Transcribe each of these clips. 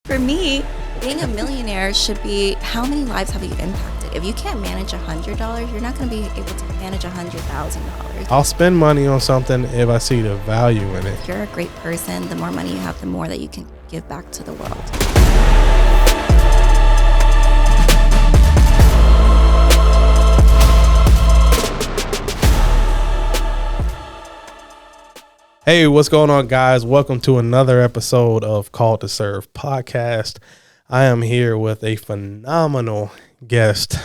For me, being a millionaire should be how many lives have you impacted? If you can't manage $100, you're not going to be able to manage $100,000. I'll spend money on something if I see the value in it. If you're a great person, the more money you have, the more that you can give back to the world. Hey, what's going on, guys? Welcome to another episode of Called to Serve podcast. I am here with a phenomenal guest,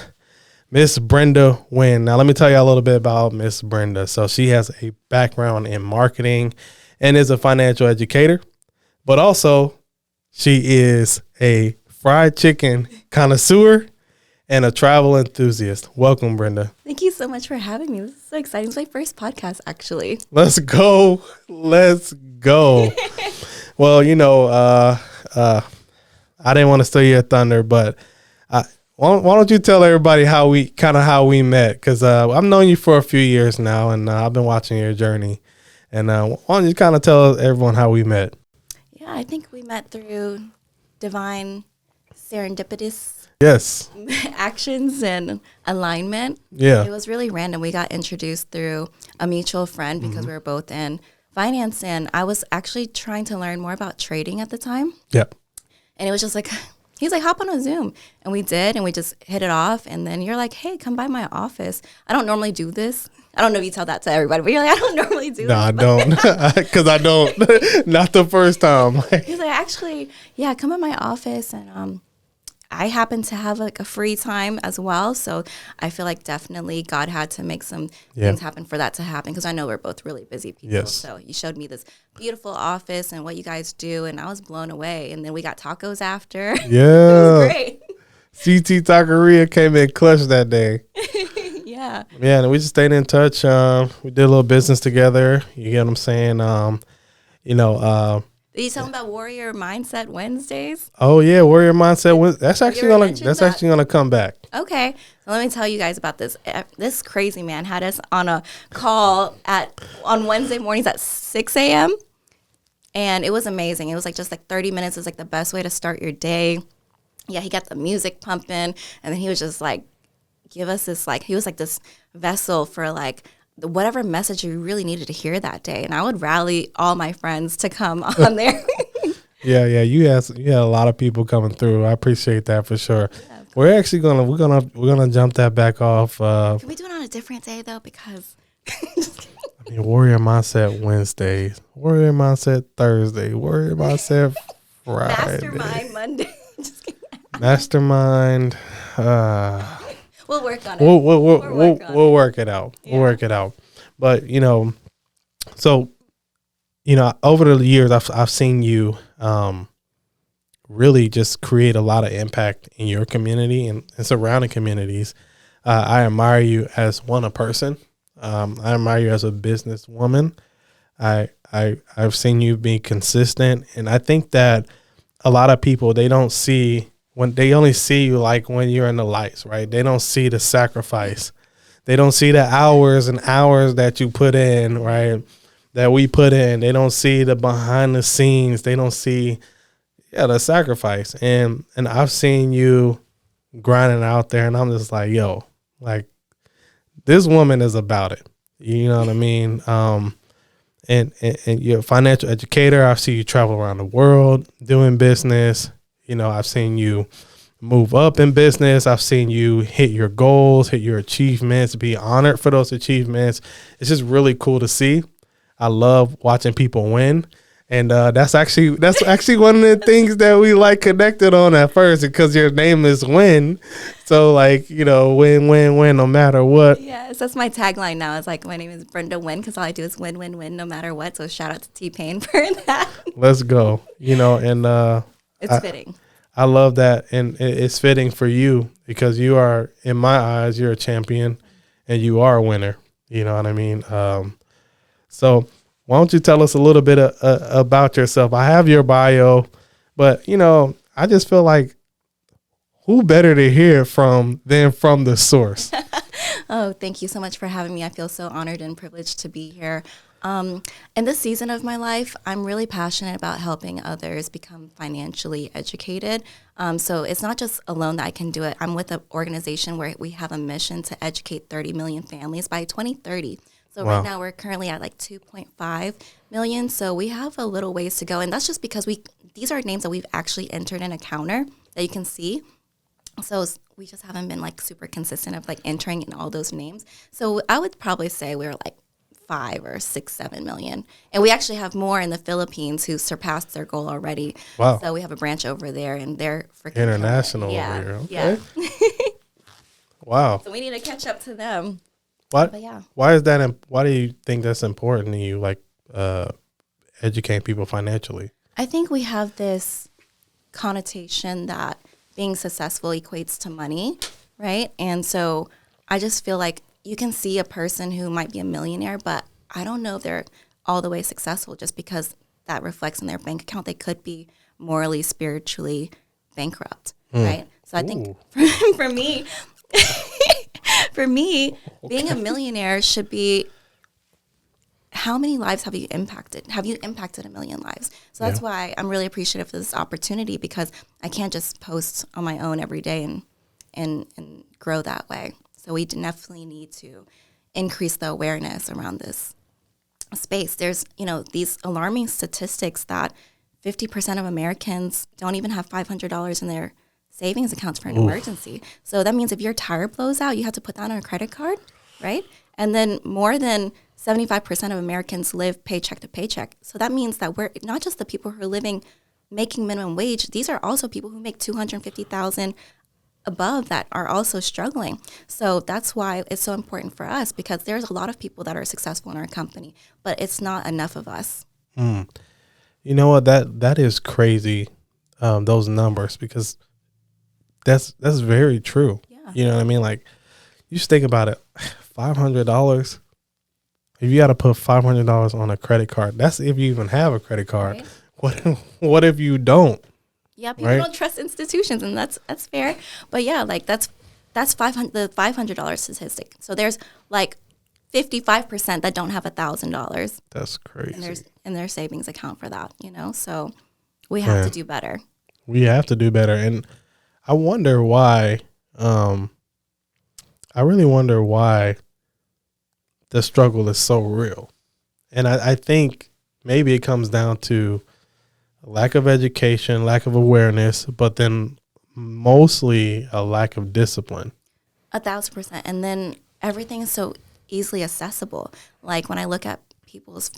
Miss Brenda Nguyen. Now, let me tell you a little bit about Miss Brenda. So she has a background in marketing and is a financial educator, but also she is a fried chicken connoisseur and a travel enthusiast. Welcome, Brenda. Thank you so much for having me. This is so exciting. It's my first podcast, actually. Let's go. Let's go. Well, I didn't want to steal your thunder, but why don't you tell everybody how we met? Because I've known you for a few years now, and I've been watching your journey. And why don't you kind of tell everyone how we met? Yeah, I think we met through divine serendipitous actions and alignment. Yeah. It was really random. We got introduced through a mutual friend because we were both in finance, and I was actually trying to learn more about trading at the time. Yep. And it was just like, he's like, hop on a Zoom. And we did, and we just hit it off. And then you're like, hey, come by my office. I don't normally do this. I don't know if you tell that to everybody, but you're like, I don't normally do this. No, I don't. Because I don't. Not the first time. He's like, actually, yeah, come in my office. And I happen to have like a free time as well. So I feel like definitely God had to make some things happen for that to happen, because I know we're both really busy people. Yes. So you showed me this beautiful office and what you guys do, and I was blown away. And then we got tacos after. Yeah. It was great. CT Taqueria came in clutch that day. Yeah. Yeah, and we just stayed in touch. We did a little business together. You get what I'm saying? Did you tell them about Warrior Mindset Wednesdays? Oh yeah, Warrior Mindset. That's actually gonna come back. Okay, so let me tell you guys about this. This crazy man had us on a call on Wednesday mornings at 6 a.m. and it was amazing. It was like just like 30 minutes is like the best way to start your day. Yeah, he got the music pumping, and then he was just like give us this, like, he was like this vessel for like whatever message you really needed to hear that day. And I would rally all my friends to come on there. Yeah, you had a lot of people coming through. I appreciate that for sure. Yeah, we're actually gonna jump that back off. Can we do it on a different day though? Because Warrior Mindset Wednesdays, Warrior Mindset Thursday, Warrior Mindset Friday, Mastermind Monday. Mastermind. We'll work on it. We'll work it out. Yeah. We'll work it out. But over the years, I've seen you really just create a lot of impact in your community and surrounding communities. I admire you as a person. I admire you as a businesswoman. I've seen you be consistent, and I think that a lot of people, they only see you like when you're in the lights, right? They don't see the sacrifice. They don't see the hours and hours that you put in, right? That we put in. They don't see the behind the scenes. They don't see, the sacrifice. And I've seen you grinding out there, and I'm just like, yo, like, this woman is about it. You know what I mean? And you're a financial educator. I see you travel around the world doing business. I've seen you move up in business. I've seen you hit your goals, hit your achievements, be honored for those achievements. It's just really cool to see. I love watching people win. And that's actually one of the things that we like connected on at first, because your name is Win. So win, no matter what. Yes, that's my tagline now. It's like, my name is Brenda Nguyen, because all I do is win, no matter what. So shout out to T-Pain for that. Let's go. It's fitting. I love that, and it's fitting for you, because you are, in my eyes, you're a champion, and you are a winner. You know what I mean? So why don't you tell us a little bit about yourself? I have your bio, but I just feel like, who better to hear from than from the source? Oh, thank you so much for having me. I feel so honored and privileged to be here. In this season of my life, I'm really passionate about helping others become financially educated. So it's not just alone that I can do it. I'm with an organization where we have a mission to educate 30 million families by 2030. So Wow. right now we're currently at like 2.5 million. So we have a little ways to go. And that's just because these are names that we've actually entered in a counter that you can see. So we just haven't been like super consistent of like entering in all those names. So I would probably say we're like 5 or 6, 7 million. And we actually have more in the Philippines who surpassed their goal already. Wow. So we have a branch over there and they're freaking International yeah, over here. Okay. Yeah. Wow. So we need to catch up to them. What? But yeah. Why is that? Why do you think that's important to you? Like, educate people financially. I think we have this connotation that being successful equates to money, right? And so I just feel like you can see a person who might be a millionaire, but I don't know if they're all the way successful just because that reflects in their bank account. They could be morally, spiritually bankrupt, right? So I think for me, being a millionaire should be, how many lives have you impacted? Have you impacted 1 million lives? So that's why I'm really appreciative of this opportunity, because I can't just post on my own every day and grow that way. So we definitely need to increase the awareness around this space. There's, these alarming statistics that 50% of Americans don't even have $500 in their savings accounts for an emergency. So that means if your tire blows out, you have to put that on a credit card, right? And then more than 75% of Americans live paycheck to paycheck. So that means that we're not just the people who are making minimum wage. These are also people who make $250,000 above that are also struggling. So that's why it's so important for us, because there's a lot of people that are successful in our company, but it's not enough of us. You know what? That is crazy. Those numbers, because that's very true. Yeah. You know what I mean? Like, you just think about it. $500. If you got to put $500 on a credit card, that's if you even have a credit card. Right. What if you don't? Yeah, people don't trust institutions, and that's fair. But yeah, like that's $500, the $500 statistic. So there's like 55% that don't have $1,000. That's crazy. In their savings account for that, So we have to do better. We have to do better, and I wonder why. I really wonder why the struggle is so real, and I think maybe it comes down to lack of education, lack of awareness, but then mostly a lack of discipline. 1,000%. And then everything is so easily accessible. Like when I look at people's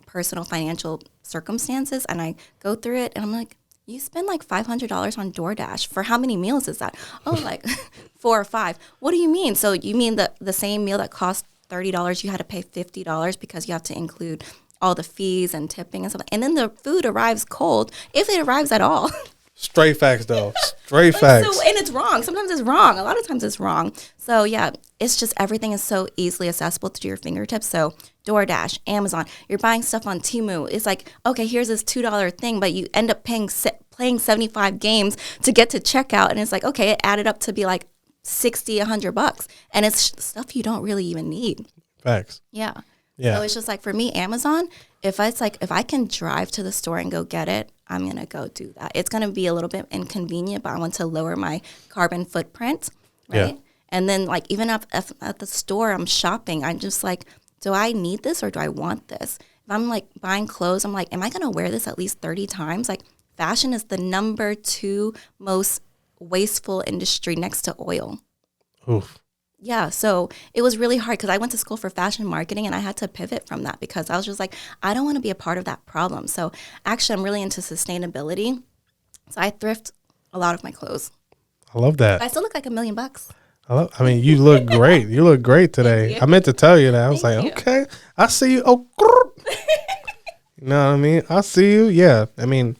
personal financial circumstances and I go through it and I'm like, you spend like $500 on DoorDash. For how many meals is that? Oh, like 4 or 5. What do you mean? So you mean the same meal that cost $30, you had to pay $50 because you have to include all the fees and tipping and stuff. And then the food arrives cold, if it arrives at all. Straight facts, though. Straight facts. So, and it's wrong. Sometimes it's wrong. A lot of times it's wrong. So, yeah, it's just everything is so easily accessible to your fingertips. So, DoorDash, Amazon, you're buying stuff on Temu. It's like, okay, here's this $2 thing, but you end up playing 75 games to get to checkout. And it's like, okay, it added up to be like $60, $100. And it's stuff you don't really even need. Facts. Yeah. Yeah. So it's just like, for me, Amazon, if I can drive to the store and go get it, I'm going to go do that. It's going to be a little bit inconvenient, but I want to lower my carbon footprint, right? Yeah. And then like even at the store, I'm shopping. I'm just like, do I need this or do I want this? If I'm like buying clothes, I'm like, am I going to wear this at least 30 times? Like fashion is the number 2 most wasteful industry next to oil. Oof. Yeah, so it was really hard because I went to school for fashion marketing and I had to pivot from that because I was just like, I don't want to be a part of that problem. So actually, I'm really into sustainability. So I thrift a lot of my clothes. I love that. But I still look like $1 million. I mean, you look great. You look great today. I meant to tell you that. I was Thank like, okay, I see you. Oh, you know what I mean? I see you. Yeah. I mean,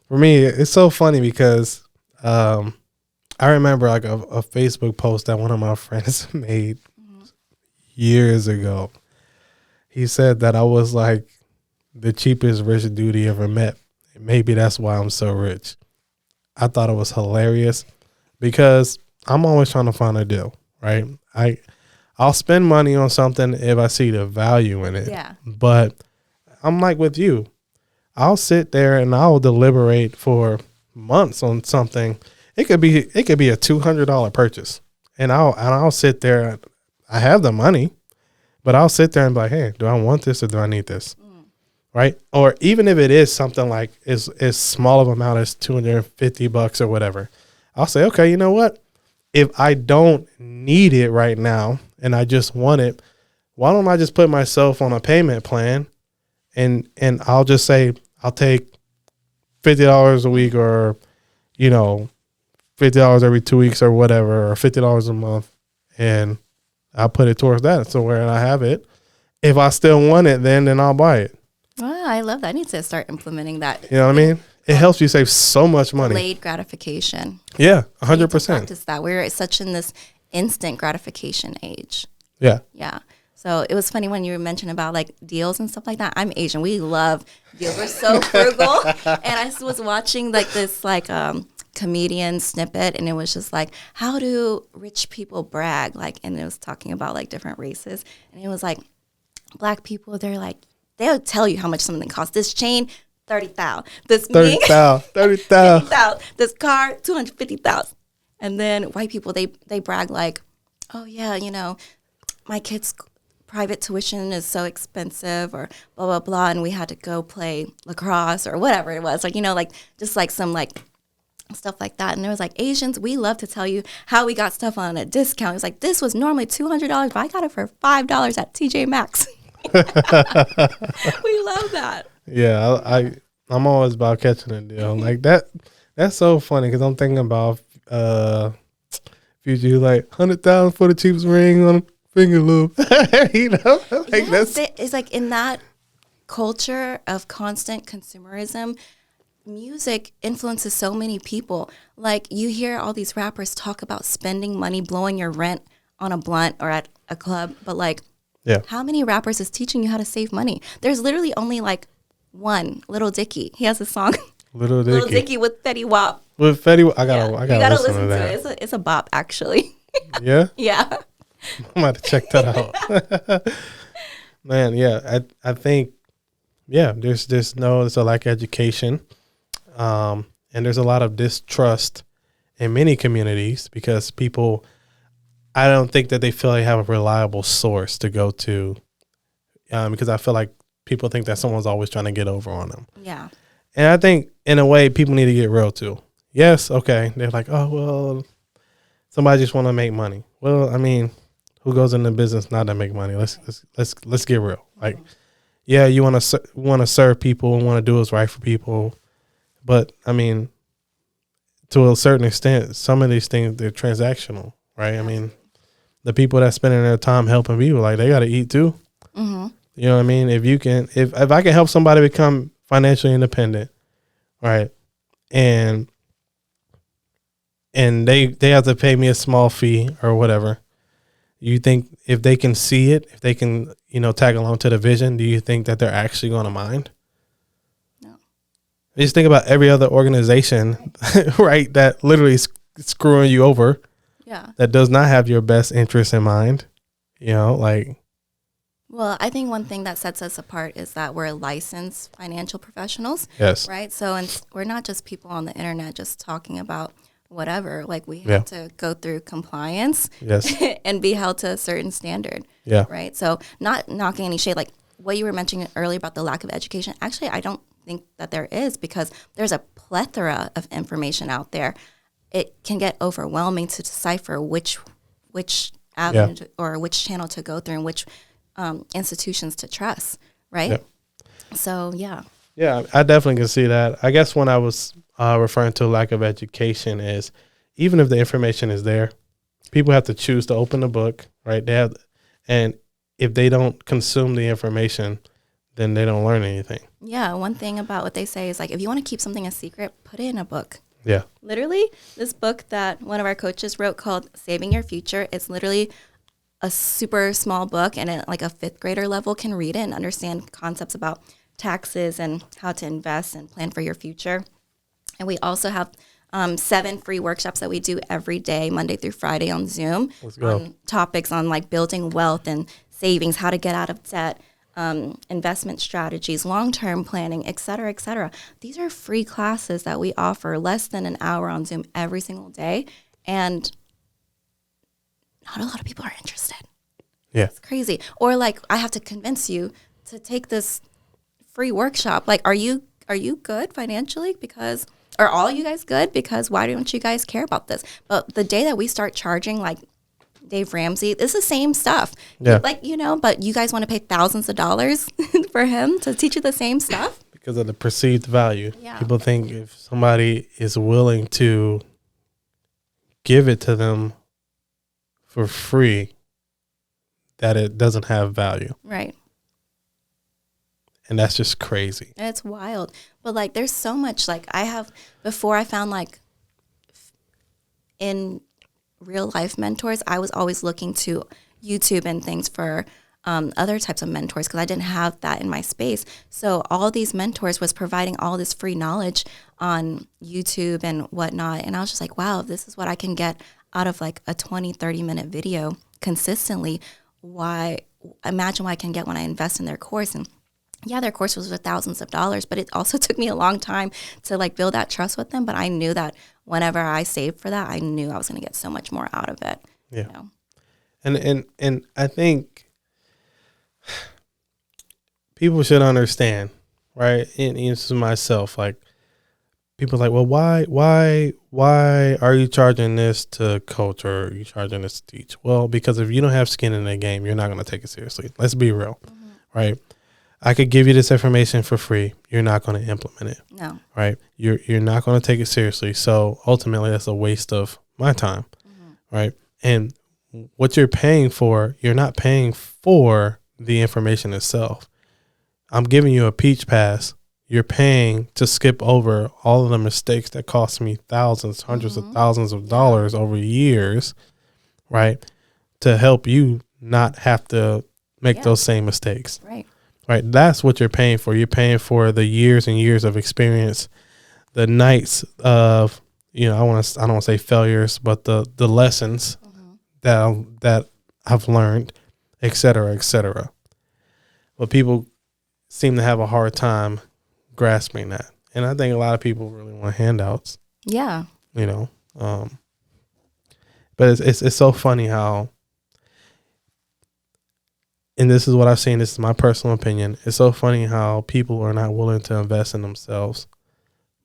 for me, it's so funny because I remember like a Facebook post that one of my friends made years ago. He said that I was like the cheapest rich dude he ever met. Maybe that's why I'm so rich. I thought it was hilarious because I'm always trying to find a deal, right? I I'll spend money on something if I see the value in it. Yeah. But I'm like with you. I'll sit there and I'll deliberate for months on something. It could be a $200 purchase. And I'll sit there. I have the money, but I'll sit there and be like, hey, do I want this or do I need this? Right? Or even if it is something like as small of amount as $250 or whatever, I'll say, okay, you know what? If I don't need it right now and I just want it, why don't I just put myself on a payment plan and I'll just say I'll take $50 a week or, you know, $50 every 2 weeks or whatever, or $50 a month, and I'll put it towards that. So where I have it, if I still want it, then I'll buy it. Wow, I love that. I need to start implementing that. You know what I mean? It helps you save so much money. Delayed gratification. Yeah, I need to 100%. practice that. We're such in this instant gratification age. Yeah. Yeah. So it was funny when you mentioned about like deals and stuff like that. I'm Asian. We love deals. We're so frugal. And I was watching like this comedian snippet, and it was just like, how do rich people brag? Like, and it was talking about like different races, and it was like, Black people, they'll tell you how much something costs. This chain, $30,000. This mink, $30,000. This car, $250,000. And then white people, they brag like, oh yeah, you know, my kid's private tuition is so expensive, or blah blah blah, and we had to go play lacrosse or whatever it was, like, you know, like just like some like stuff like that. And it was like, Asians, we love to tell you how we got stuff on a discount. It was like, this was normally $200, but I got it for $5 at TJ Maxx. We love that. Yeah, I'm always about catching a deal like that. That's so funny because I'm thinking about Future, like 100,000 for the cheapest ring on a finger loop. You know, like yes, it's like in that culture of constant consumerism, music influences so many people. Like you hear all these rappers talk about spending money, blowing your rent on a blunt or at a club, but like, yeah, how many rappers is teaching you how to save money? There's literally only like one, Lil Dicky. He has a song, Lil Dicky with Fetty Wap. With Fetty, I gotta listen to that. It's a bop, actually. Yeah, yeah. I'm about to check that out. Man, yeah, I think, yeah, there's a lack of education, and there's a lot of distrust in many communities because people, I don't think that they feel they have a reliable source to go to, because I feel like people think that someone's always trying to get over on them. Yeah. And I think in a way people need to get real too. Yes, okay. They're like, oh well, somebody just want to make money. Well, I mean, who goes into business not to make money? Let's get real. Like, yeah, you want to serve people and want to do what's right for people, but I mean, to a certain extent, some of these things, they're transactional, right? I mean, the people that spending their time helping people, like, they got to eat too. Mm-hmm. You know what I mean? If I can help somebody become financially independent, right, and they have to pay me a small fee or whatever, you think if they can see it, if they can, you know, tag along to the vision, do you think that they're actually going to mind? No. Just think about every other organization, right, that literally is screwing you over. Yeah. That does not have your best interest in mind. You know, like. Well, I think one thing that sets us apart is that we're licensed financial professionals. Yes. Right? So we're not just people on the internet just talking about whatever. Like, we have to go through compliance. Yes. And be held to a certain standard. Yeah. Right? So not knocking any shade. Like what you were mentioning earlier about the lack of education. Actually, I don't think that there is, because there's a plethora of information out there. It can get overwhelming to decipher which avenue or which channel to go through and which institutions to trust, right? Yep. So, yeah. Yeah, I definitely can see that. I guess when I was referring to lack of education is, even if the information is there, people have to choose to open the book, right? And if they don't consume the information, then they don't learn anything. Yeah, one thing about what they say is, like, if you want to keep something a secret, put it in a book. Yeah. Literally, this book that one of our coaches wrote called Saving Your Future, it's literally a super small book, and at like a fifth grader level can read it and understand concepts about taxes and how to invest and plan for your future. And we also have 7 free workshops that we do every day, Monday through Friday on Zoom. Let's go. On topics on like building wealth and savings, how to get out of debt, investment strategies, long-term planning, et cetera, et cetera. These are free classes that we offer less than an hour on Zoom every single day. And not a lot of people are interested. Yeah. It's crazy. Or like, I have to convince you to take this free workshop. Like, are you good financially? Because, are all you guys good? Because why don't you guys care about this? But the day that we start charging, like Dave Ramsey, it's the same stuff. Yeah. Like, but you guys want to pay thousands of dollars for him to teach you the same stuff? Because of the perceived value. Yeah. People think if somebody is willing to give it to them for free, that it doesn't have value. Right. And that's just crazy. And it's wild. But like, there's so much, like before I found like in real life mentors, I was always looking to YouTube and things for other types of mentors because I didn't have that in my space. So all these mentors was providing all this free knowledge on YouTube and whatnot. And I was just like, wow, this is what I can get out of like a 20, 30-minute video consistently. Imagine what I can get when I invest in their course. And yeah, their course was thousands of dollars, but it also took me a long time to like build that trust with them. But I knew that whenever I saved for that, I knew I was going to get so much more out of it. Yeah. You know? And I think people should understand, right? And this is myself, like people are like, well, why are you charging this to coach or are you charging this to teach? Well, because if you don't have skin in the game, you're not going to take it seriously. Let's be real, right? I could give you this information for free. You're not going to implement it. No. Right? You're not going to take it seriously. So ultimately, that's a waste of my time, right? And what you're paying for, you're not paying for the information itself. I'm giving you a peach pass. You're paying to skip over all of the mistakes that cost me thousands, hundreds of thousands of dollars over years, right? To help you not have to make those same mistakes. Right. Right. That's what you're paying for. You're paying for the years and years of experience, the nights of, I don't want to say failures, but the lessons that I've learned, et cetera, et cetera. But people seem to have a hard time grasping that. And I think a lot of people really want handouts. Yeah. But it's so funny how, and this is what I've seen, this is my personal opinion, it's so funny how people are not willing to invest in themselves,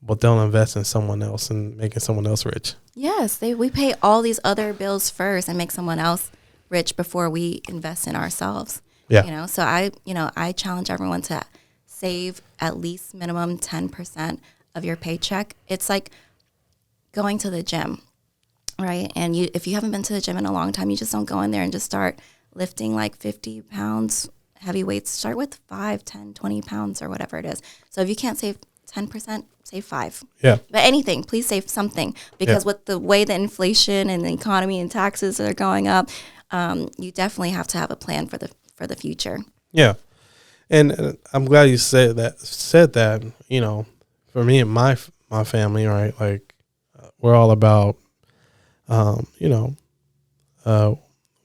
but they'll invest in someone else and making someone else rich. Yes, we pay all these other bills first and make someone else rich before we invest in ourselves. Yeah. So I challenge everyone to save at least minimum 10% of your paycheck. It's like going to the gym, right? And if you haven't been to the gym in a long time, you just don't go in there and just start lifting like 50 pounds, heavy weights. Start with 5, 10, 20 pounds or whatever it is. So if you can't save 10%, save 5. Yeah. But anything, please save something because with the way the inflation and the economy and taxes are going up, you definitely have to have a plan for the future. Yeah. And I'm glad you said that, for me and my family, right? Like we're all about,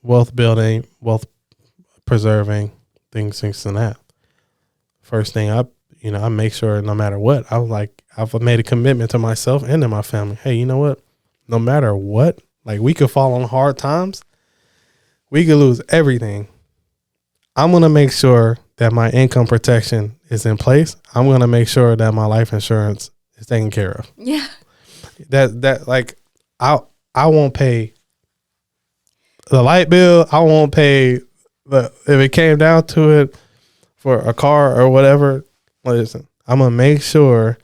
wealth building, wealth preserving, things and that. First thing I make sure no matter what, I've made a commitment to myself and to my family. Hey, you know what? No matter what, like we could fall on hard times. We could lose everything. I'm going to make sure that my income protection is in place. I'm going to make sure that my life insurance is taken care of. Yeah. That like I won't pay the light bill. I won't pay if it came down to it for a car or whatever. Listen, I'm going to make sure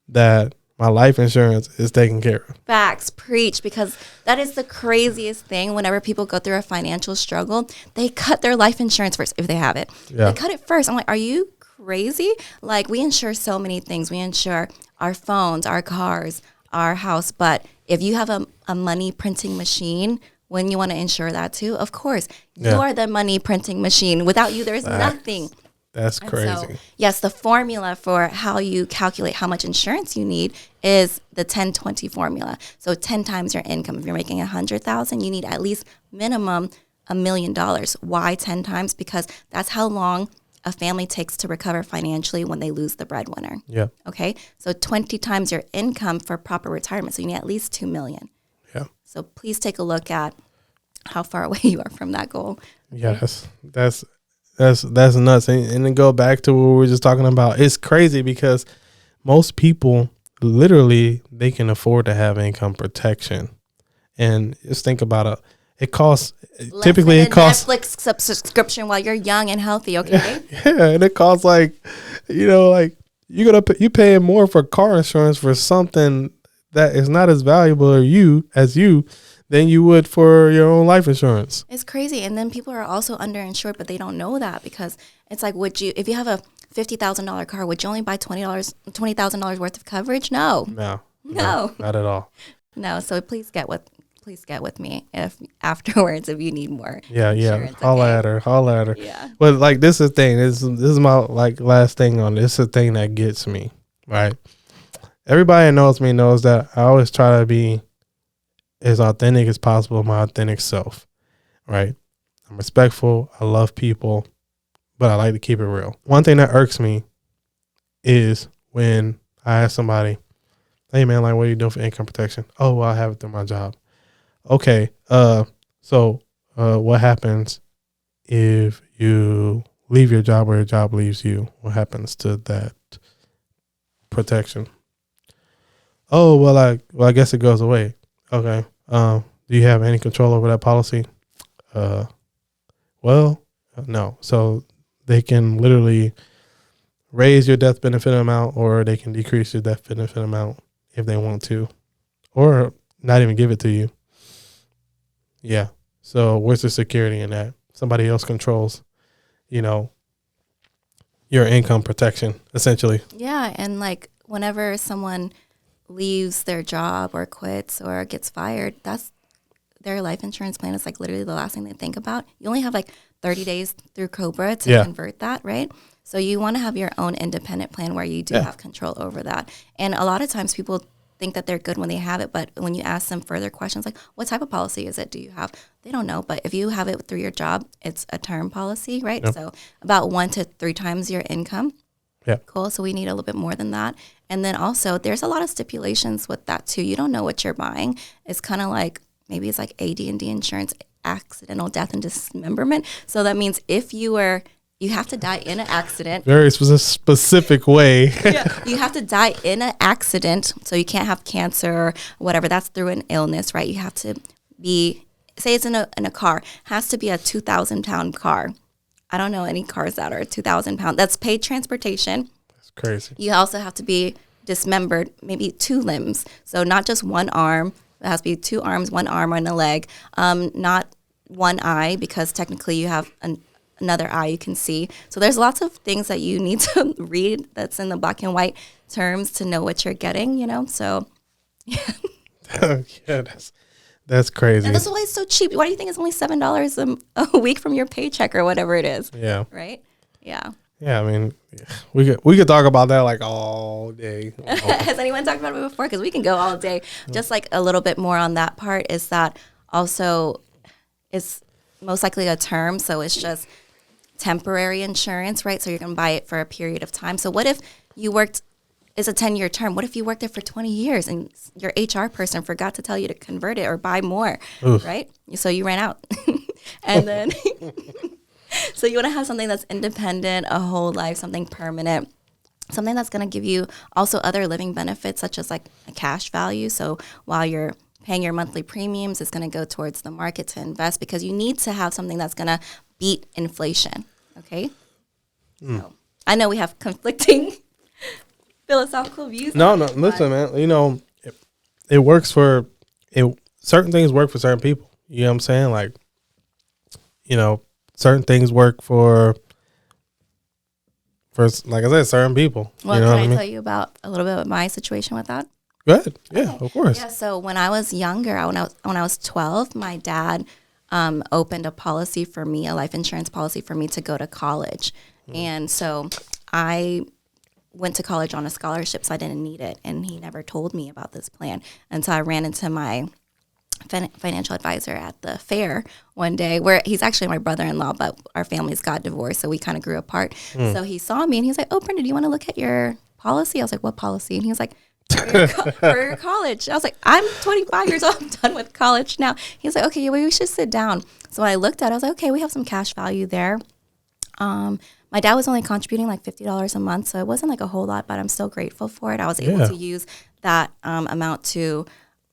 that my life insurance is taken care of. Facts, preach, because that is the craziest thing. Whenever people go through a financial struggle, they cut their life insurance first if they have it. Yeah. They cut it first. I'm like, are you crazy? Like, we insure so many things. We insure our phones, our cars, our house. But if you have a money printing machine, when you want to insure that too, of course, you are the money printing machine. Without you, there's nothing. That's And crazy. so, yes, the formula for how you calculate how much insurance you need is the 10-20 formula. So 10 times your income. If you're making $100,000, you need at least minimum $1 million. Why 10 times? Because that's how long a family takes to recover financially when they lose the breadwinner. Yeah. Okay. So 20 times your income for proper retirement. So you need at least 2 million. Yeah. So please take a look at how far away you are from that goal. Okay? Yeah. That's nuts. And then go back to what we were just talking about. It's crazy because most people literally they can afford to have income protection. And just think about it. It costs typically it costs Netflix subscription while you're young and healthy, okay? Yeah, and it costs like you paying more for car insurance for something that is not as valuable as you than you would for your own life insurance. It's crazy. And then people are also underinsured, but they don't know that because it's like, if you have a $50,000 car, would you only buy $20,000 worth of coverage? No, not at all. No. So please get with me if afterwards if you need more. Yeah. Holla at her. Yeah. But like this is the thing. This is my like last thing on this. Is the thing that gets me, right? Everybody that knows me knows that I always try to be as authentic as possible, my authentic self, right? I'm respectful. I love people, but I like to keep it real. One thing that irks me is when I ask somebody, hey man, like what are you doing for income protection? Oh, well, I have it through my job. Okay. So what happens if you leave your job or your job leaves you? What happens to that protection? Oh, well, I guess it goes away. Okay. Do you have any control over that policy? Well, no. So they can literally raise your death benefit amount or they can decrease your death benefit amount if they want to, or not even give it to you. Yeah. So where's the security in that? Somebody else controls, your income protection, essentially. Yeah. And like whenever someone leaves their job or quits or gets fired, that's their life insurance plan is like literally the last thing they think about. You only have like 30 days through COBRA to convert that, right? So you want to have your own independent plan where you do have control over that. And a lot of times people think that they're good when they have it, but when you ask them further questions like, what type of policy is it do you have? They don't know. But if you have it through your job, it's a term policy, right? Yep. So about 1 to 3 times your income. Yeah. Cool. So we need a little bit more than that. And then also there's a lot of stipulations with that too. You don't know what you're buying. It's kind of like, maybe it's like AD&D insurance, accidental death and dismemberment. So that means if you have to die in an accident. Very specific way. You have to die in an accident. So you can't have cancer or whatever. That's through an illness, right? You have to be, say it's in a car, has to be a 2,000-pound car. I don't know any cars that are 2,000 pounds. That's paid transportation. That's crazy. You also have to be dismembered, maybe 2 limbs. So not just one arm. It has to be 2 arms, 1 arm, and a leg. Not 1 eye, because technically you have another eye you can see. So there's lots of things that you need to read that's in the black and white terms to know what you're getting, So, yeah. Yeah, that's crazy. And that's why it's so cheap. Why do you think it's only $7 a week from your paycheck or whatever it is? Yeah. Right? Yeah. Yeah, I mean, we could talk about that like all day. Has anyone talked about it before? Because we can go all day. Just like a little bit more on that part is that also it's most likely a term. So it's just temporary insurance, right? So you're going to buy it for a period of time. So what if you worked, it's a 10-year term. What if you worked there for 20 years and your HR person forgot to tell you to convert it or buy more, right? So you ran out. And then... So you want to have something that's independent, a whole life, something permanent, something that's going to give you also other living benefits, such as like a cash value. So while you're paying your monthly premiums, it's going to go towards the market to invest, because you need to have something that's going to beat inflation. Okay. So I know we have conflicting philosophical views. No, listen, man, it works for certain things work for certain people. You know what I'm saying? Like, certain things work for like I said, certain people. Well, can I tell you about a little bit of my situation with that? Go ahead. Yeah, okay. Of course. Yeah. So when I was younger, when I was 12, my dad opened a policy for me, a life insurance policy for me to go to college. And so I went to college on a scholarship, so I didn't need it. And he never told me about this plan until I ran into my financial advisor at the fair one day, where he's actually my brother-in-law, but our families got divorced, so we kind of grew apart. So he saw me and he's like, "Oh, Brenda, do you want to look at your policy?" I was like, "What policy?" And he was like, for your college. I was like, "I'm 25 years old. I'm done with college now." He was like, "Okay, well, we should sit down." So when I looked at it, I was like, "Okay, we have some cash value there." My dad was only contributing like $50 a month, so it wasn't like a whole lot, but I'm still grateful for it. I was able to use that amount to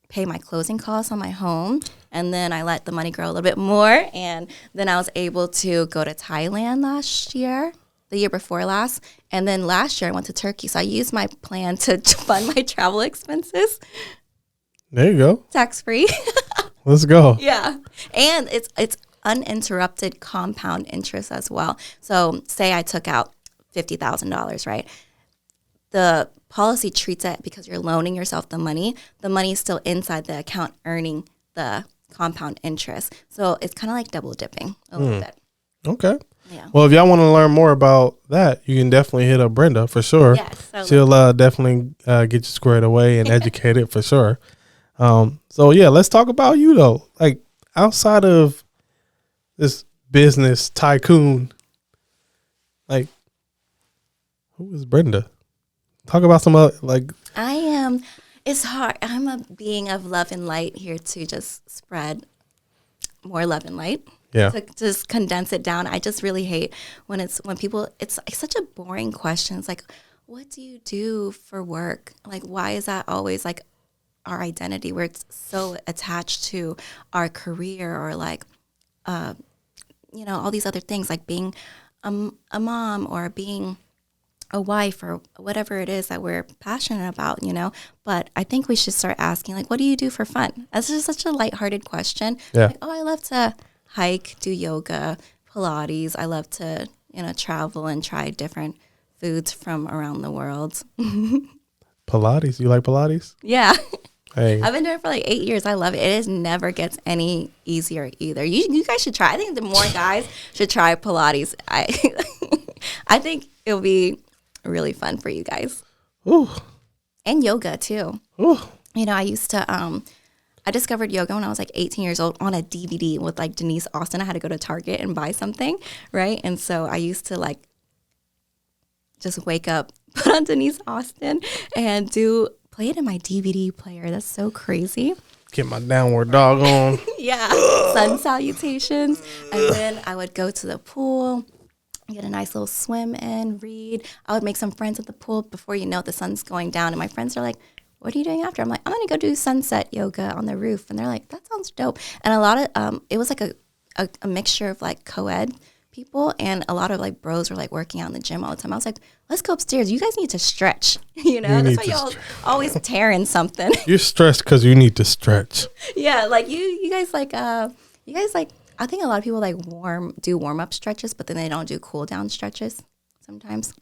pay my closing costs on my home, and then I let the money grow a little bit more, and then I was able to go to Thailand the year before last, and then last year I went to Turkey. So I used my plan to fund my travel expenses. There you go. Tax free. Let's go. Yeah, and it's uninterrupted compound interest as well. So say I took out $50,000, right? The policy treats it because you're loaning yourself the money is still inside the account earning the compound interest. So it's kind of like double dipping a little bit. Okay. Yeah. Well, if y'all want to learn more about that, you can definitely hit up Brenda for sure. Yes. She'll definitely get you squared away and educated for sure. So yeah, let's talk about you though. Like outside of this business tycoon, like who is Brenda? Talk about some other, like. It's hard. I'm a being of love and light here to just spread more love and light. Yeah. To just condense it down. I just really hate when people, it's such a boring question. It's like, what do you do for work? Like, why is that always like our identity, where it's so attached to our career or like, all these other things, like being a mom or being a wife or whatever it is that we're passionate about, But I think we should start asking, like, what do you do for fun? That's just such a lighthearted question. Yeah. Like, I love to hike, do yoga, Pilates. I love to, travel and try different foods from around the world. Pilates. You like Pilates? Yeah. Hey. I've been doing it for like 8 years. I love it. It never gets any easier either. You guys should try. I think the more guys should try Pilates. I think it'll be really fun for you guys. Ooh. And yoga too. Ooh. I used to I discovered yoga when I was like 18 years old on a DVD with like Denise Austin. I had to go to Target and buy something, right? And so I used to like just wake up, put on Denise Austin and play it in my DVD player. That's so crazy. Get my downward dog on. Yeah. Sun salutations. And then I would go to the pool, get a nice little swim in, read. I would make some friends at the pool. Before you know it, the sun's going down. And my friends are like, "What are you doing after?" I'm like, "I'm going to go do sunset yoga on the roof." And they're like, "That sounds dope." And a lot of, it was like a mixture of like co-ed people. And a lot of like bros were like working out in the gym all the time. I was like, "Let's go upstairs. You guys need to stretch." That's why y'all always tearing something. You're stressed because you need to stretch. Yeah. Like you guys like, I think a lot of people like do warm up stretches, but then they don't do cool down stretches sometimes.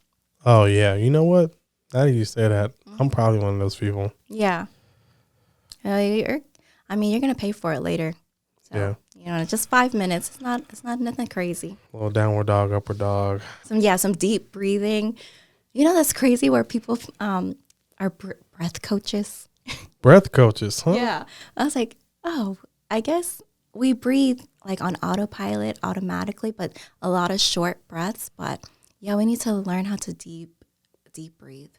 Oh yeah, you know what? Now that you say that, I'm probably one of those people. Yeah. You're gonna pay for it later. So, yeah. Just 5 minutes. It's not nothing crazy. A little downward dog, upward dog. Some deep breathing. That's crazy where people are breath coaches. Breath coaches, huh? Yeah. I was like, oh, I guess we breathe like on autopilot automatically, but a lot of short breaths. But yeah, we need to learn how to deep breathe.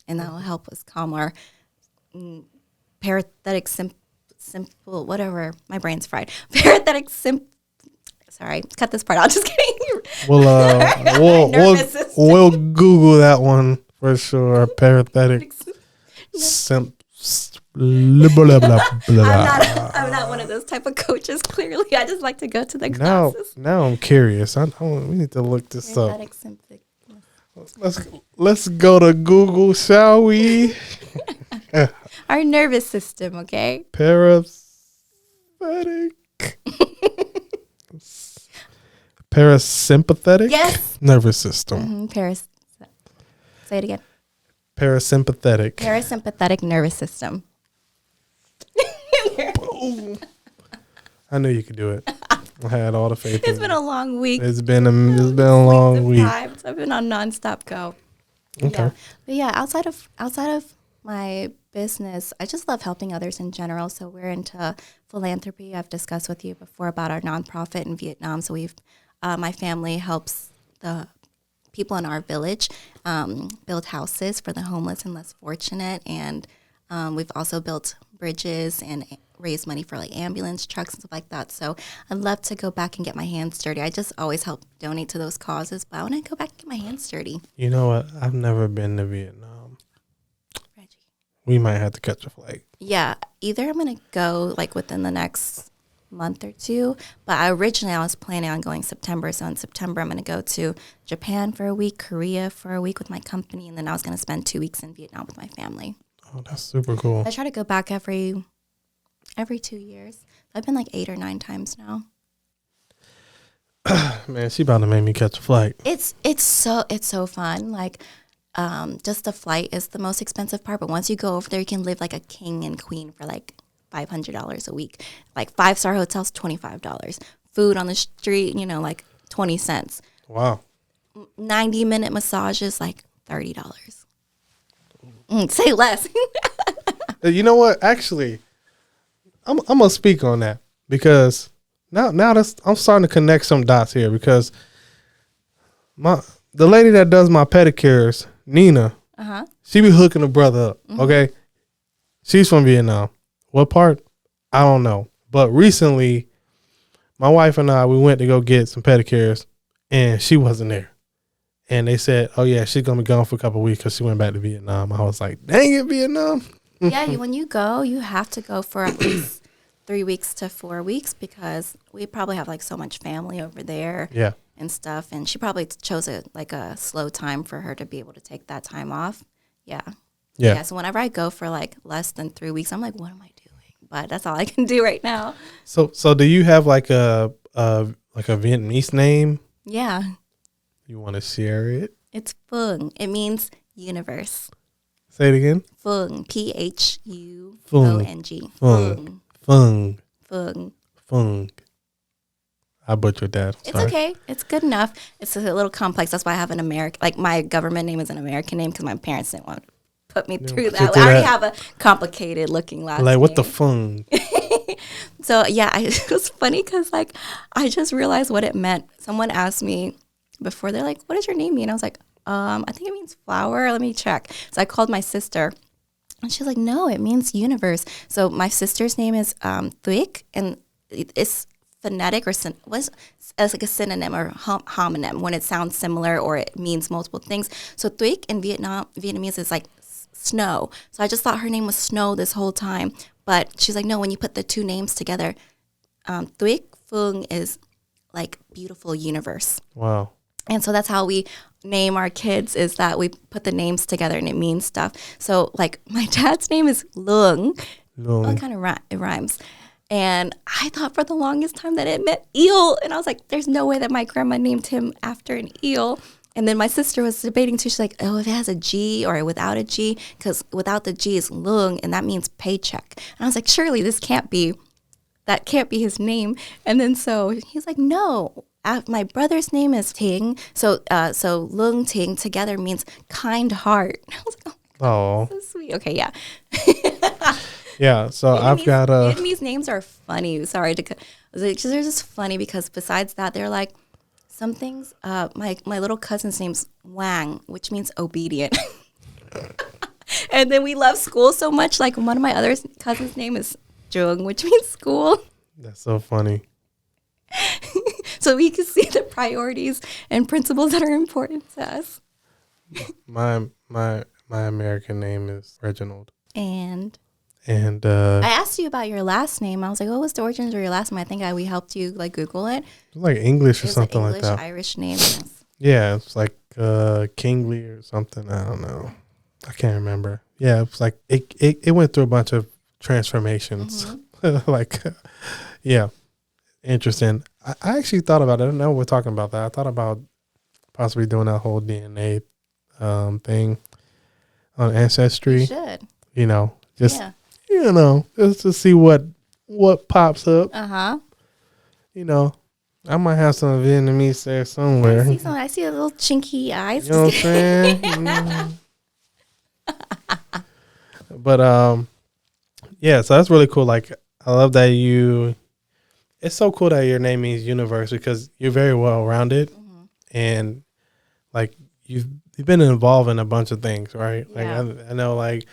And that will help us calm our parathetic simple, whatever. My brain's fried. Parathetic sorry, cut this part out. Just kidding. We'll Google that one for sure. Parathetic blah, blah, blah. I'm not one of those type of coaches. Clearly, I just like to go to the classes. Now I'm curious. We need to look this up. Let's go to Google, shall we? Our nervous system, okay? Parasympathetic? Yes. Nervous system. Say it again. Parasympathetic. Parasympathetic nervous system. Boom. I knew you could do it. I had all the faith. It's been a long week. It's been a long week. So I've been on nonstop go. Okay. Yeah. But yeah, outside of my business, I just love helping others in general. So we're into philanthropy. I've discussed with you before about our nonprofit in Vietnam. So my family helps the people in our village build houses for the homeless and less fortunate. And we've also built bridges and raised money for like ambulance trucks and stuff like that. So I'd love to go back and get my hands dirty. I just always help donate to those causes, but I want to go back and get my hands dirty. You know what? I've never been to Vietnam. Reggie. We might have to catch a flight. Yeah, either I'm going to go like within the next month or two, but I was planning on going September. So in September, I'm going to go to Japan for a week, Korea for a week with my company, and then I was going to spend 2 weeks in Vietnam with my family. Oh, that's super cool. I try to go back every 2 years. I've been like 8 or 9 times now. Man, she about to make me catch a flight. It's so fun. Like, just the flight is the most expensive part, but once you go over there, you can live like a king and queen for like $500 a week. Like 5-star hotels, $25. Food on the street, like 20 cents. Wow. 90-minute massages, like $30. Say less. You know what? Actually, I'm gonna speak on that because now I'm starting to connect some dots here because the lady that does my pedicures, Nina, she be hooking a brother up. Mm-hmm. Okay, she's from Vietnam. What part? I don't know. But recently, my wife and I, we went to go get some pedicures, and she wasn't there. And they said, "Oh yeah, she's gonna be gone for a couple of weeks because she went back to Vietnam." I was like, "Dang it, Vietnam!" Yeah, when you go, you have to go for at least 3 weeks to 4 weeks because we probably have like so much family over there. Yeah. And stuff, and she probably chose a slow time for her to be able to take that time off. Yeah. So whenever I go for like less than 3 weeks, I'm like, what am I doing? But that's all I can do right now. So do you have like a Vietnamese name? Yeah. You want to share it? It's Phung. It means universe. Say it again. Phung. Phung. Phung. Phung. Phung. Phung. I butchered that. It's okay. It's good enough. It's a little complex. That's why I have an American, like my government name is an American name because my parents didn't want to put me through that. I already have a complicated looking last name. Like, what the fun? So, yeah, it was funny because, like, I just realized what it meant. Someone asked me before, they're like, what does your name mean? I was like, I think it means flower. Let me check. So I called my sister. And she's like, no, it means universe. So my sister's name is Thuik, and it's phonetic or was as like a synonym or homonym when it sounds similar or it means multiple things. So Thuik in Vietnamese is like snow. So I just thought her name was Snow this whole time. But she's like, no, when you put the two names together, Thuik Phung is like beautiful universe. Wow. And so that's how we name our kids, is that we put the names together and it means stuff. So like my dad's name is Lung. Well, it kind of it rhymes. And I thought for the longest time that it meant eel. And I was like, there's no way that my grandma named him after an eel. And then my sister was debating too. She's like, oh, if it has a G or without a G, because without the G is lung, and that means paycheck. And I was like, surely that can't be his name. And then so he's like, no, my brother's name is Ting. So lung Ting together means kind heart. I was like, oh, so sweet. Okay, yeah. Yeah, so I've got Vietnamese names are funny. Sorry they're just funny because besides that, they're like some things. My little cousin's name's Wang, which means obedient. And then we love school so much. Like one of my other cousins' name is Jung, which means school. That's so funny. So we can see the priorities and principles that are important to us. My American name is Reginald. And I asked you about your last name. I was like, what was the origins of your last name? I think we helped you like Google it. It's like English or something English, like that. Irish name. Yes. Yeah, it's like Kingley or something. I don't know. I can't remember. Yeah, it's like it went through a bunch of transformations. Mm-hmm. Yeah, interesting. I actually thought about it. I know we're talking about that. I thought about possibly doing that whole DNA thing on Ancestry. You should. Just to see what pops up. I might have some Vietnamese there somewhere. I see a little chinky eyes. You know what I'm saying? Mm. But yeah, so that's really cool. Like, I love that it's so cool that your name means universe because you're very well rounded, and like you've been involved in a bunch of things, right? Like Yeah. I know, like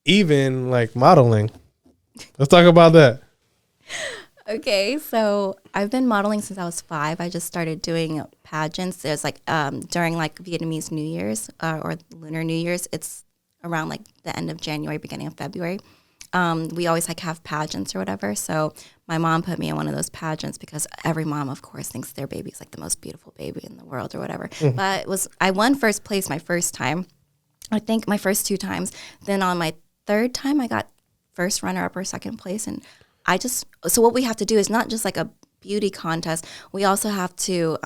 even like modeling. Let's talk about that. Okay, so I've been modeling since I was 5. I just started doing pageants. There's like during like Vietnamese New Year's or Lunar New Year's. It's around like the end of January, beginning of February. We always like have pageants or whatever. So my mom put me in one of those pageants because every mom, of course, thinks their baby is like the most beautiful baby in the world or whatever. But I won first place my first time. I think my first 2 times. Then on my 3rd time, I got first runner up or second place. And so what we have to do is not just like a beauty contest. We also have to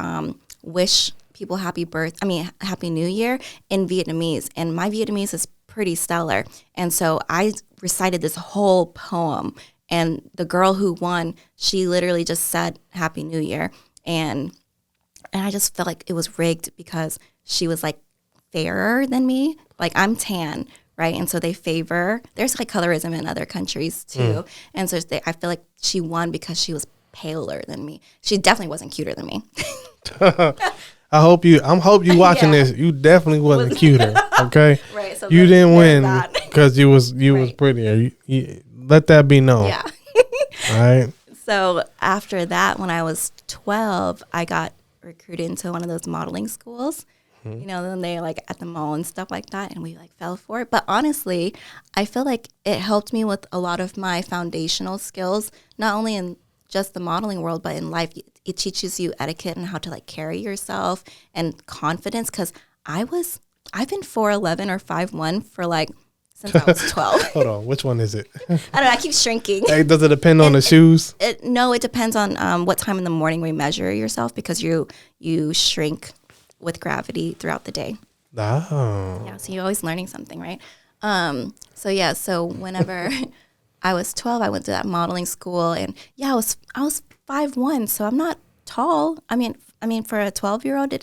wish people happy New Year in Vietnamese. And my Vietnamese is pretty stellar. And so I recited this whole poem. And the girl who won, she literally just said Happy New Year. And I just felt like it was rigged because she was like fairer than me. Like I'm tan, right? And so they favor, there's like colorism in other countries too. And so I feel like she won because she was paler than me. She definitely wasn't cuter than me. I hope you watching this. You definitely wasn't cuter, okay? Right. So you didn't win because you was prettier. You, let that be known. Yeah. All right. So after that, when I was 12, I got recruited into one of those modeling schools. You know, then they like at the mall and stuff like that, and we like fell for it. But honestly, I feel like it helped me with a lot of my foundational skills, not only in just the modeling world, but in life. It teaches you etiquette and how to like carry yourself and confidence. Because I've been 4'11" or 5'1" for like since I was 12. Hold on, which one is it? I don't know. I keep shrinking. Hey, does it depend on the shoes? No, it depends on what time in the morning we measure yourself because you shrink with gravity throughout the day. Oh. Yeah, so you're always learning something, right? So whenever I was 12, I went to that modeling school, and I was 5'1", so I'm not tall. I mean, for a 12-year-old, they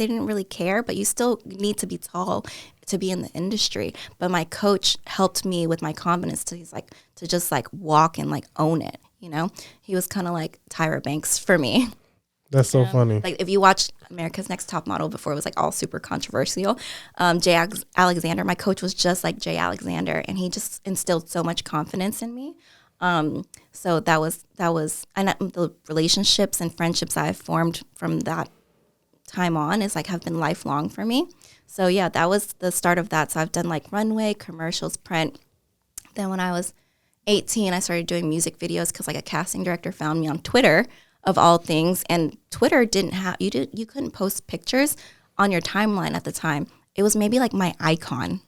didn't really care, but you still need to be tall to be in the industry. But my coach helped me with my confidence to just like walk and like own it. You know, he was kind of like Tyra Banks for me. That's so funny. Like if you watched America's Next Top Model before it was like all super controversial, Jay Alexander, my coach was just like Jay Alexander, and he just instilled so much confidence in me. So that was and the relationships and friendships I've formed from that time on have been lifelong for me. So yeah, that was the start of that. So I've done like runway, commercials, print. Then when I was 18, I started doing music videos because like a casting director found me on Twitter of all things, and Twitter you couldn't post pictures on your timeline at the time. It was maybe like my icon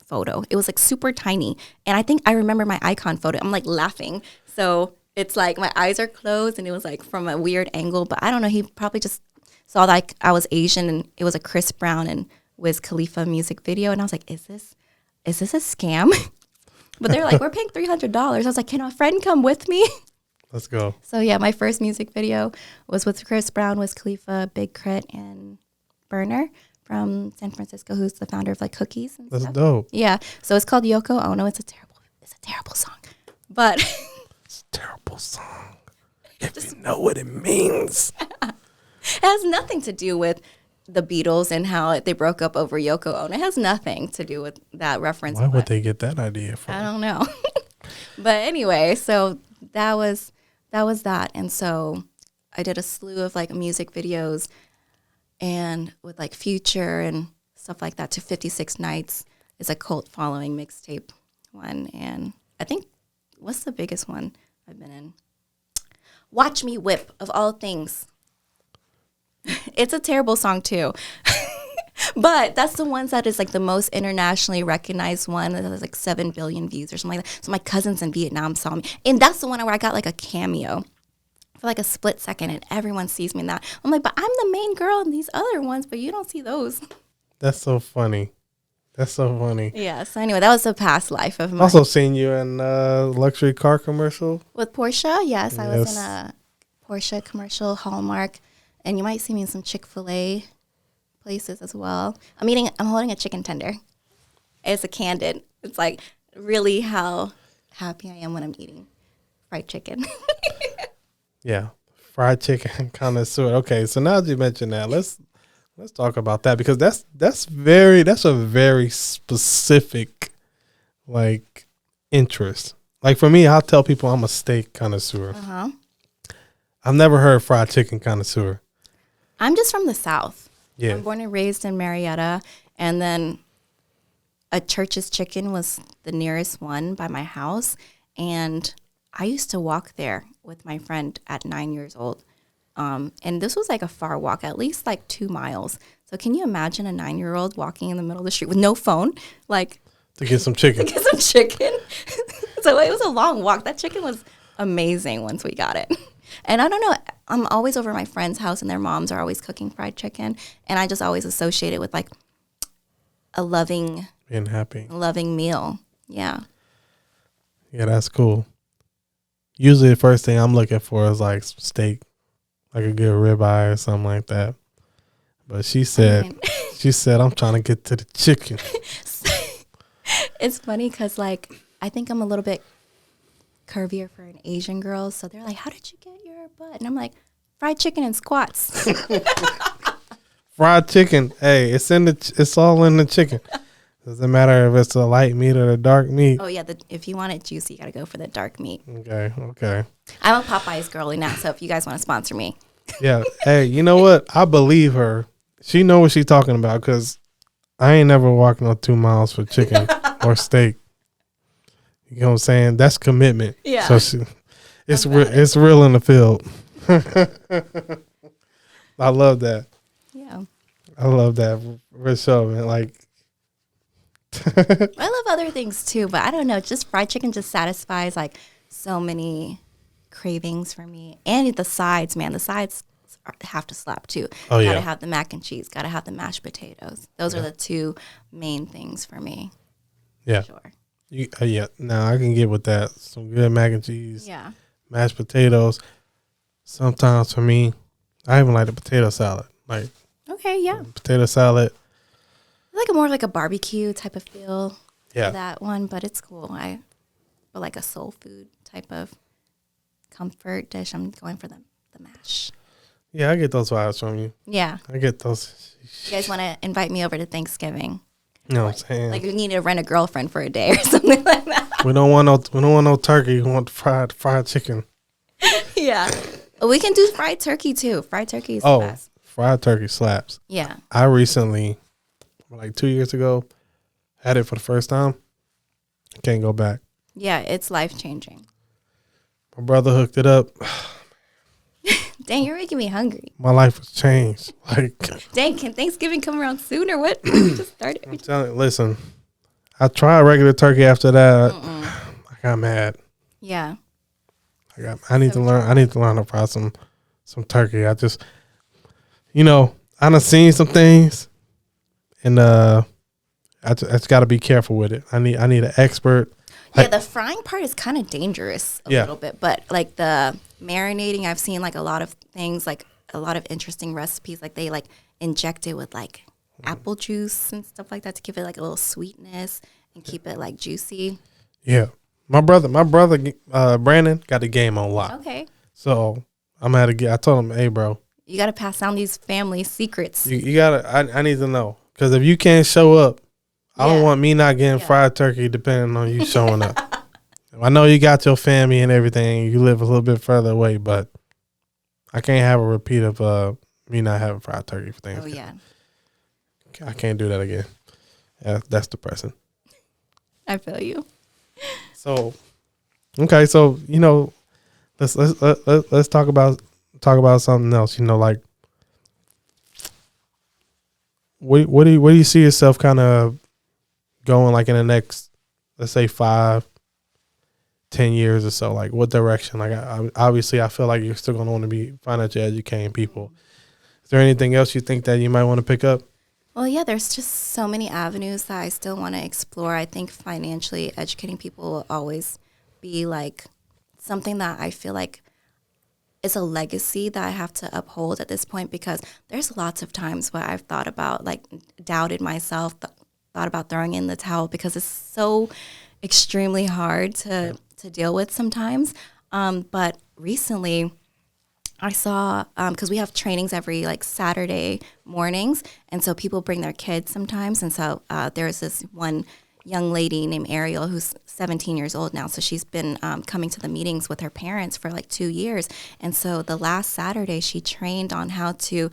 photo. It was like super tiny, and I think I remember my icon photo. I'm like laughing, so it's like my eyes are closed, and it was like from a weird angle. But I don't know. He probably just saw like I was Asian, and it was a Chris Brown and Wiz Khalifa music video, and I was like, is this a scam? But they're like, we're paying $300. I was like, can a friend come with me? Let's go. So yeah, my first music video was with Chris Brown, Wiz Khalifa, Big Crit, and Burner from San Francisco, who's the founder of like Cookies and That's stuff. dope. Yeah. So it's called Yoko Ono. It's a terrible song. But it's a terrible song. If you know what it means. It has nothing to do with the Beatles and how they broke up over Yoko Ono. It has nothing to do with that reference. Why would they get that idea from? I don't know. But anyway, so that was that. And so I did a slew of like music videos and with like Future and stuff like that to 56 Nights is a cult following mixtape one. And I think, what's the biggest one I've been in? Watch Me Whip, of all things. It's a terrible song too. But that's the ones that is like the most internationally recognized one. That has like 7 billion views or something like that. So my cousins in Vietnam saw me. And that's the one where I got like a cameo for like a split second, and everyone sees me in that. I'm like, but I'm the main girl in these other ones, but you don't see those. That's so funny. That's so funny. Yeah, so anyway, that was a past life of mine. Also seen you in a luxury car commercial. With Porsche, yes. I was in a Porsche commercial, Hallmark, and you might see me in some Chick-fil-A places as well. I'm holding a chicken tender. It's a Candid. It's like really how happy I am when I'm eating fried chicken. Yeah, fried chicken connoisseur. Okay, so now that you mentioned that, let's talk about that, because that's a very specific like interest. Like for me, I'll tell people I'm a steak connoisseur. Uh-huh. I've never heard fried chicken connoisseur. I'm just from the South. Yeah. I'm born and raised in Marietta, and then a Church's Chicken was the nearest one by my house, and I used to walk there with my friend at 9 years old. And this was like a far walk, at least like 2 miles. So can you imagine a 9-year-old walking in the middle of the street with no phone, like To get some chicken. to get some chicken? So it was a long walk. That chicken was amazing once we got it. And I don't know, I'm always over at my friend's house, and their moms are always cooking fried chicken, and I just always associate it with like a loving Being happy. meal. Yeah. Yeah, that's cool. Usually the first thing I'm looking for is like steak, like a good ribeye or something like that. But she said, I'm trying to get to the chicken. It's funny because, like, I think I'm a little bit curvier for an Asian girl. So they're like, how did you get your butt? And I'm like, fried chicken and squats. Fried chicken. Hey, it's all in the chicken. Doesn't matter if it's a light meat or a dark meat. Oh, yeah. If you want it juicy, you got to go for the dark meat. Okay. I'm a Popeyes girly now. So if you guys want to sponsor me. Yeah. Hey, you know what? I believe her. She know what she's talking about, because I ain't never walked no 2 miles for chicken or steak. You know what I'm saying? That's commitment. Yeah. So it's real in the field. I love that. Yeah. I love that for sure, man. Like, I love other things too, but I don't know. Just fried chicken just satisfies like so many cravings for me. And the sides, man. The sides have to slap too. Oh, yeah. Gotta have the mac and cheese. Gotta have the mashed potatoes. Those are the two main things for me. yeah. Sure. Yeah. Now I can get with that. Some good mac and cheese. Yeah. Mashed potatoes. Sometimes for me, I even like the potato salad. Like Okay. Yeah. potato salad. Like more like a barbecue type of feel. Yeah. For that one, but it's cool. But like a soul food type of comfort dish. I'm going for the mash. Yeah, I get those vibes from you. Yeah. I get those. You guys want to invite me over to Thanksgiving? You know what I'm saying? Like we need to rent a girlfriend for a day or something like that. We don't want no turkey. We want fried chicken. Yeah. We can do fried turkey too. Fried turkey is the best. Fried turkey slaps. Yeah. I recently, like 2 years ago, had it for the first time. Can't go back. Yeah, it's life changing. My brother hooked it up. Dang, you're making me hungry. My life was changed. Like, Dang, can Thanksgiving come around soon or what? Just started. I'm telling you, listen, I tried regular turkey after that. I got mad. Yeah. I need to learn how to fry some turkey. I just, I done seen some things, and I just got to be careful with it. I need an expert. Yeah, the frying part is kind of dangerous a little bit, but like the marinating, I've seen like a lot of things, like a lot of interesting recipes, like they like inject it with like apple juice and stuff like that to give it like a little sweetness and keep it like juicy. Yeah, my brother, Brandon got the game on lock. Okay. So I'm gonna have to get. I told him, hey, bro, You got to pass down these family secrets. you gotta. I need to know, because if you can't show up, I don't want me not getting fried turkey depending on you showing up. I know you got your family and everything. You live a little bit further away, but I can't have a repeat of me not having fried turkey for Thanksgiving. Oh, yeah. I can't do that again. Yeah, that's depressing. I feel you. So, okay, so let's talk about something else. Like what do you see yourself kind of going like in the next, let's say 5-10 years or so? Like what direction? Like obviously, I feel like you're still gonna want to be financially educating people. Is there anything else you think that you might want to pick up? Well, yeah, there's just so many avenues that I still want to explore. I think financially educating people will always be like something that I feel like it's a legacy that I have to uphold at this point, because there's lots of times where I've thought about, like, doubted myself, thought about throwing in the towel, because it's so extremely hard to deal with sometimes. But recently I saw, because we have trainings every like Saturday mornings, and so people bring their kids sometimes. And so there's this one young lady named Ariel who's 17 years old now. So she's been coming to the meetings with her parents for like 2 years. And so the last Saturday she trained on how to,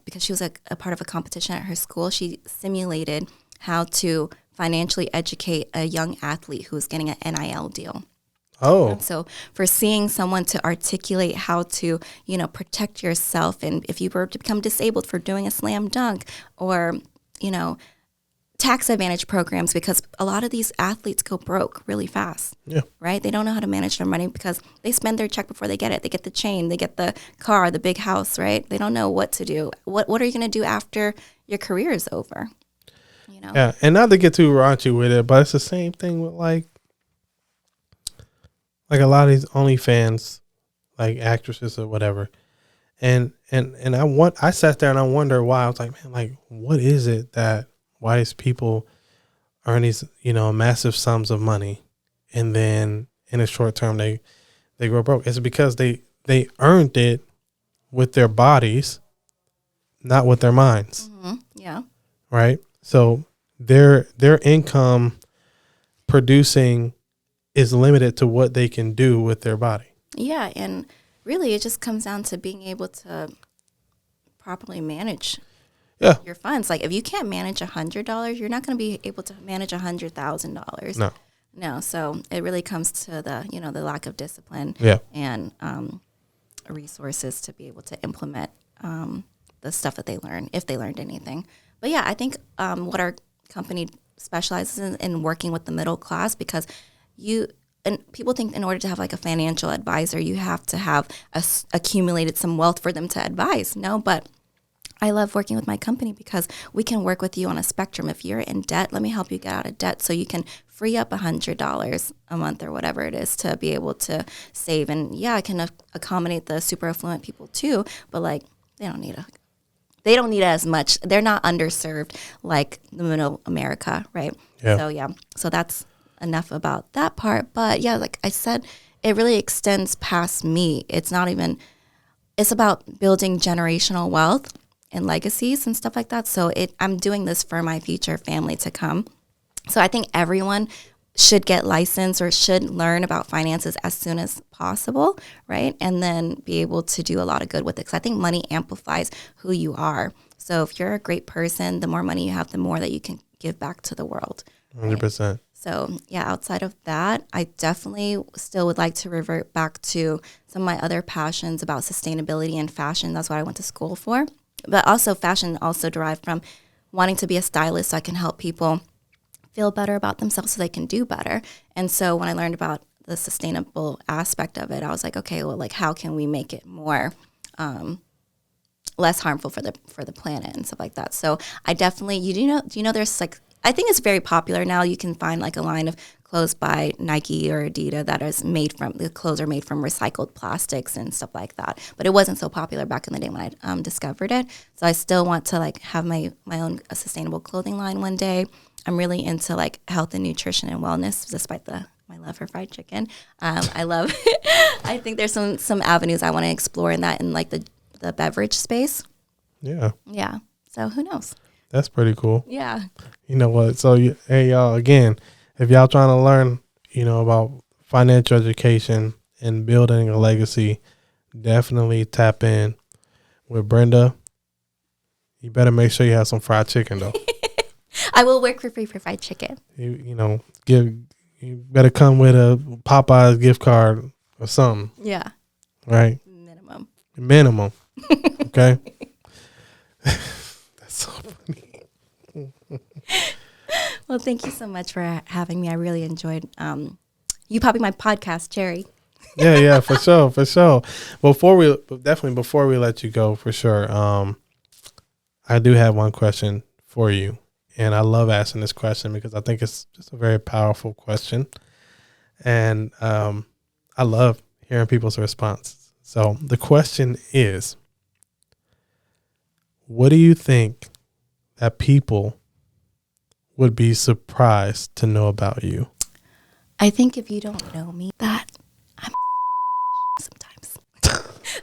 because she was a part of a competition at her school, she simulated how to financially educate a young athlete who was getting an NIL deal. Oh. And so for seeing someone to articulate how to, protect yourself, and if you were to become disabled for doing a slam dunk, or, tax advantage programs, because a lot of these athletes go broke really fast. Yeah. Right? They don't know how to manage their money because they spend their check before they get it. They get the chain, they get the car, the big house, right? They don't know what to do. What are you going to do after your career is over? Yeah. And not to get too raunchy with it, but it's the same thing with like a lot of these OnlyFans, like actresses or whatever. And I sat there and I wonder why. I was like, man, like, what is it that, why these people earn these, massive sums of money, and then in a short term they go broke? It's because they earned it with their bodies, not with their minds. Mm-hmm. Yeah. Right. So their income producing is limited to what they can do with their body. Yeah, and really it just comes down to being able to properly manage your funds. Like, if you can't manage $100, you're not going to be able to manage $100,000. No. So it really comes to the the lack of discipline and resources to be able to implement the stuff that they learn, if they learned anything. But yeah, I think what our company specializes in working with the middle class, because and people think in order to have like a financial advisor, you have to have accumulated some wealth for them to advise. No, but I love working with my company because we can work with you on a spectrum. If you're in debt, let me help you get out of debt so you can free up $100 a month or whatever it is to be able to save. And yeah, I can accommodate the super affluent people too, but like they don't need it as much. They're not underserved like the middle America, right? Yeah. So that's enough about that part. But yeah, like I said, it really extends past me. It's about building generational wealth and legacies and stuff like that. So I'm doing this for my future family to come. So I think everyone should get licensed or should learn about finances as soon as possible, right? And then be able to do a lot of good with it. Because I think money amplifies who you are. So if you're a great person, the more money you have, the more that you can give back to the world. Right? 100%. So yeah, outside of that, I definitely still would like to revert back to some of my other passions about sustainability and fashion. That's what I went to school for. But also fashion also derived from wanting to be a stylist so I can help people feel better about themselves so they can do better. And so when I learned about the sustainable aspect of it, I was like, okay, well, like how can we make it more less harmful for the planet and stuff like that. So I definitely, do you know there's like, I think it's very popular now. You can find like a line of clothes by Nike or Adidas that is the clothes are made from recycled plastics and stuff like that. But it wasn't so popular back in the day when I discovered it. So I still want to like have my own sustainable clothing line one day. I'm really into like health and nutrition and wellness, despite my love for fried chicken. I think there's some avenues I want to explore in that, in like the beverage space. Yeah. Yeah. So who knows? That's pretty cool. Yeah. You know what? So, hey, y'all, again, if y'all trying to learn, about financial education and building a legacy, definitely tap in with Brenda. You better make sure you have some fried chicken, though. I will work for free for fried chicken. You better come with a Popeyes gift card or something. Yeah. Right? Minimum. Okay? So funny. Well, thank you so much for having me. I really enjoyed you popping my podcast, Jerry. Yeah, for sure. Before we let you go, for sure, I do have one question for you, and I love asking this question because I think it's just a very powerful question, and I love hearing people's responses. So the question is, what do you think that people would be surprised to know about you? I think if you don't know me, that I'm sometimes.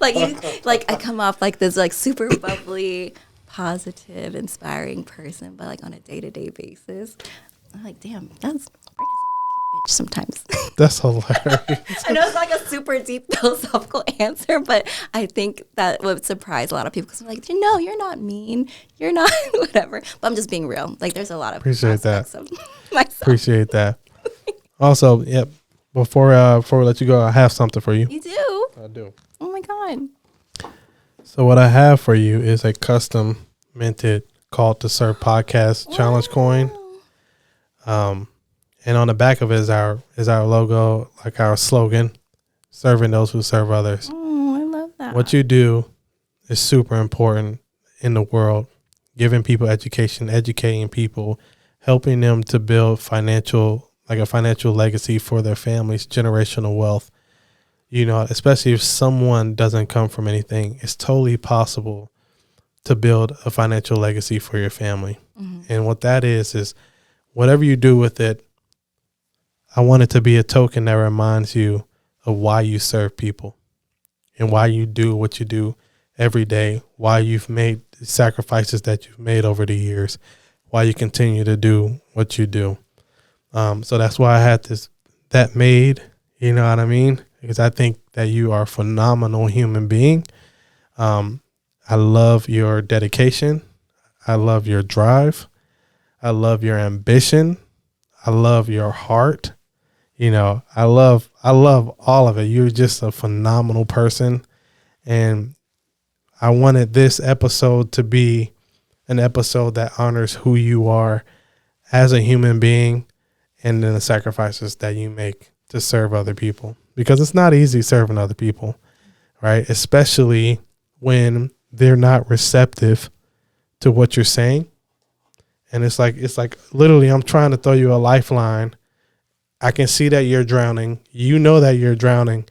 I come off like this like super bubbly, positive, inspiring person, but like on a day-to-day basis, I'm like, damn, that's bitch sometimes. That's hilarious. I know it's like a super deep philosophical answer, but I think that would surprise a lot of people because they're like, you're not mean, you're not whatever. But I'm just being real. Like there's a lot of Appreciate that. of myself. Appreciate that. Also, yep. Before we let you go, I have something for you. You do? I do. Oh my God. So what I have for you is a custom minted Called to Serve podcast challenge coin. And on the back of it is our logo, like our slogan, serving those who serve others. Oh, I love that. What you do is super important in the world, giving people education, educating people, helping them to build a financial legacy for their families, generational wealth. Especially if someone doesn't come from anything, it's totally possible to build a financial legacy for your family. Mm-hmm. And what that is whatever you do with it, I want it to be a token that reminds you of why you serve people and why you do what you do every day, why you've made the sacrifices that you've made over the years, why you continue to do what you do. So that's why I had that made, you know what I mean? Because I think that you are a phenomenal human being. I love your dedication. I love your drive. I love your ambition. I love your heart. I love all of it. You're just a phenomenal person. And I wanted this episode to be an episode that honors who you are as a human being and then the sacrifices that you make to serve other people. Because it's not easy serving other people, right? Especially when they're not receptive to what you're saying. And it's like literally I'm trying to throw you a lifeline. I can see that you're drowning. You know that you're drowning.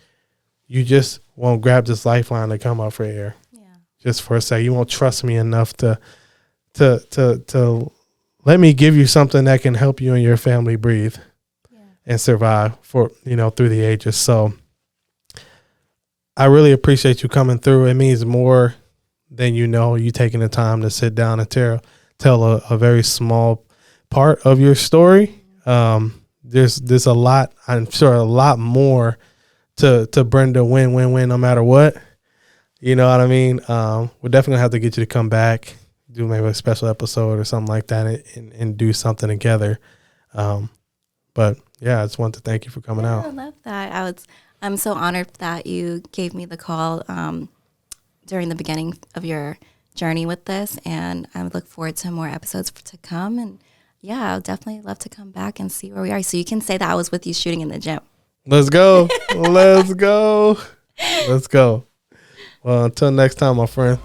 You just won't grab this lifeline to come up for air. Yeah. Just for a second. You won't trust me enough to let me give you something that can help you and your family breathe and survive through the ages. So I really appreciate you coming through. It means more than you taking the time to sit down and tell a very small part of your story. There's a lot, I'm sure a lot more to Brenda win, no matter what. You know what I mean? We're definitely gonna have to get you to come back, do maybe a special episode or something like that and do something together. But yeah, I just want to thank you for coming out. I love that. I'm so honored that you gave me the call during the beginning of your journey with this, and I look forward to more episodes to come. And yeah, I'll definitely love to come back and see where we are. So you can say that I was with you shooting in the gym. Let's go. Let's go. Let's go. Well, until next time, my friend.